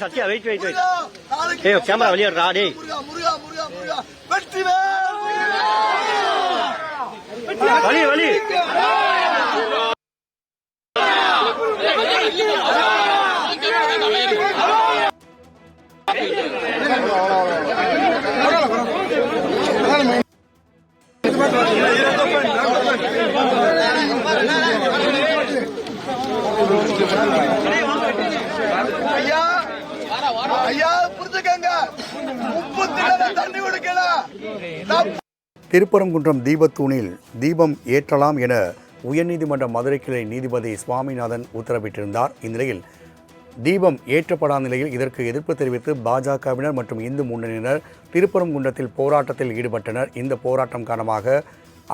Sathya wait wait wait. ஏய் camera வெளிய வரடா டேய். வலி வலி. திருப்பரங்குன்றம் தீபத்தூணில் தீபம் ஏற்றலாம் என உயர்நீதிமன்ற மதுரை கிளை நீதிபதி சுவாமிநாதன் உத்தரவிட்டிருந்தார். இந்நிலையில் தீபம் ஏற்றப்படாத நிலையில் இதற்கு எதிர்ப்பு தெரிவித்து பாஜகவினர் மற்றும் இந்து முன்னணியினர் திருப்பரங்குன்றத்தில் போராட்டத்தில் ஈடுபட்டனர். இந்த போராட்டம் காரணமாக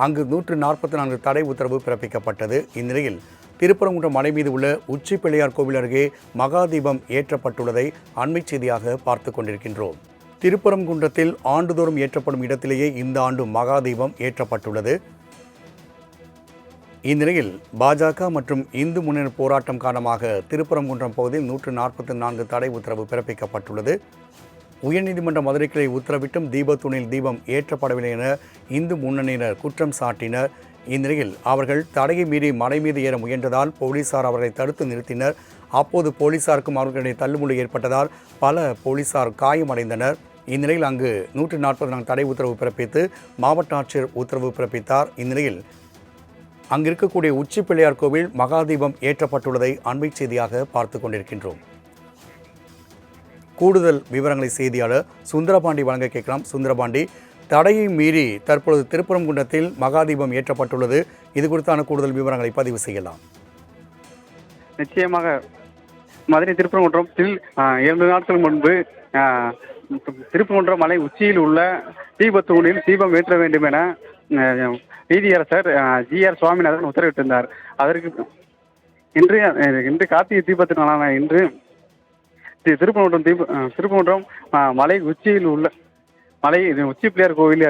அங்கு 144 தடை உத்தரவு பிறப்பிக்கப்பட்டது. இந்நிலையில் திருப்பரங்குன்றம் மலை மீது உள்ள உச்சி பிள்ளையார் கோவில் அருகே மகாதீபம் ஏற்றப்பட்டுள்ளதை அண்மை செய்தியாக பார்த்து கொண்டிருக்கின்றோம். திருப்பரங்குன்றத்தில் ஆண்டுதோறும் ஏற்றப்படும் இடத்திலேயே இந்த ஆண்டு மகாதீபம் ஏற்றப்பட்டுள்ளது. இந்நிலையில் பாஜக மற்றும் இந்து முன்னணி போராட்டம் காரணமாக திருப்பரங்குன்றம் பகுதியில் 144 தடை உத்தரவு பிறப்பிக்கப்பட்டுள்ளது. உயர்நீதிமன்ற மதுரை கிளை உத்தரவிட்டும் தீபத்தூணில் தீபம் ஏற்றப்படவில்லை என இந்து முன்னணியினர் குற்றம் சாட்டினர். இந்நிலையில் அவர்கள் தடையை மீறி மலை மீது ஏற முயன்றதால் போலீசார் அவர்களை தடுத்து நிறுத்தினர். அப்போது போலீசாருக்கும் அவர்களிடையே தள்ளுமுள்ளு ஏற்பட்டதால் பல போலீசார் காயமடைந்தனர். இந்நிலையில் அங்கு 144 தடை உத்தரவு பிறப்பித்து மாவட்ட ஆட்சியர் உத்தரவு பிறப்பித்தார். இந்நிலையில் அங்கு இருக்கக்கூடிய உச்சி பிள்ளையார் கோவில் மகாதீபம் ஏற்றப்பட்டுள்ளதை அண்மை செய்தியாக பார்த்து கொண்டிருக்கின்றோம். கூடுதல் விவரங்களை செய்தியாளர் சுந்தரபாண்டி வழங்க கேட்கலாம். சுந்தரபாண்டி, தடையை மீறி தற்பொழுது திருப்பரங்குன்றத்தில் மகாதீபம் ஏற்றப்பட்டுள்ளது. இது குறித்தான கூடுதல் விவரங்களை பதிவு செய்யலாம். நிச்சயமாக மதுரை திருப்பரங்குன்றத்தில் 2 நாட்கள் முன்பு திருப்பரங்குன்றம் மலை உச்சியில் உள்ள தீபத்தூணில் தீபம் ஏற்ற வேண்டும் என நீதியரசர் GR சுவாமிநாதன் உத்தரவிட்டிருந்தார். அதற்கு இன்று கார்த்திகை தீபத்து நாளான இன்று திருப்பரங்குன்றம் மலை உச்சியில் உள்ள மலை உச்சி பிள்ளையார் கோவில்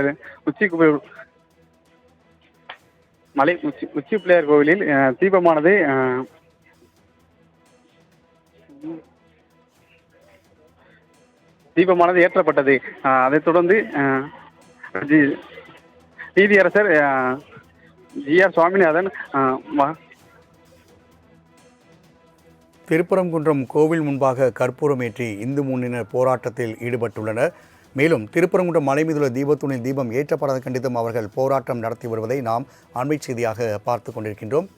உச்சி பிள்ளையார் கோவிலில் தீபமானது ஏற்றப்பட்டது. அதைத் தொடர்ந்து நீதியரசர் GR சுவாமிநாதன் திருப்பரங்குன்றம் கோவில் முன்பாக கற்பூரம் ஏற்றி இந்து முன்னணியினர் போராட்டத்தில் ஈடுபட்டுள்ளனர். மேலும் திருப்பரங்குன்றம் மலை மீதுள்ள தீபத்தூணில் தீபம் ஏற்றப்படாத கண்டித்தும் அவர்கள் போராட்டம் நடத்தி வருவதை நாம் அண்மை செய்தியாக பார்த்து கொண்டிருக்கின்றோம்.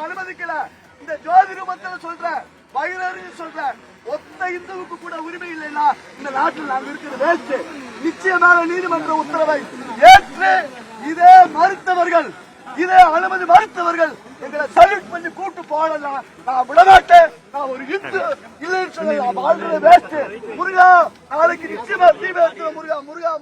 அனுமதிக்கல. இந்த ஜோதி ரூபத்துல சொல்ற வயிறு சொல்ற ஒத்த இந்துவுக்கு கூட உரிமை இல்லைன்னா இந்த நாட்டில் நாங்க இருக்கிற வேஸ்ட். நிச்சயமாக நீதிமன்ற உத்தரவை ஏற்று இதே அனுமதி மறுத்தவர்கள் எங்களை சல்யூட் பண்ணி கூட்டு போடலாம். நான் விடமாட்டேன். நான் ஒரு இந்து இல்லைன்னு சொல்ல வாழ்றது வேஸ்ட். முருகா, நாளைக்கு நிச்சயமா தீபம் முருகா.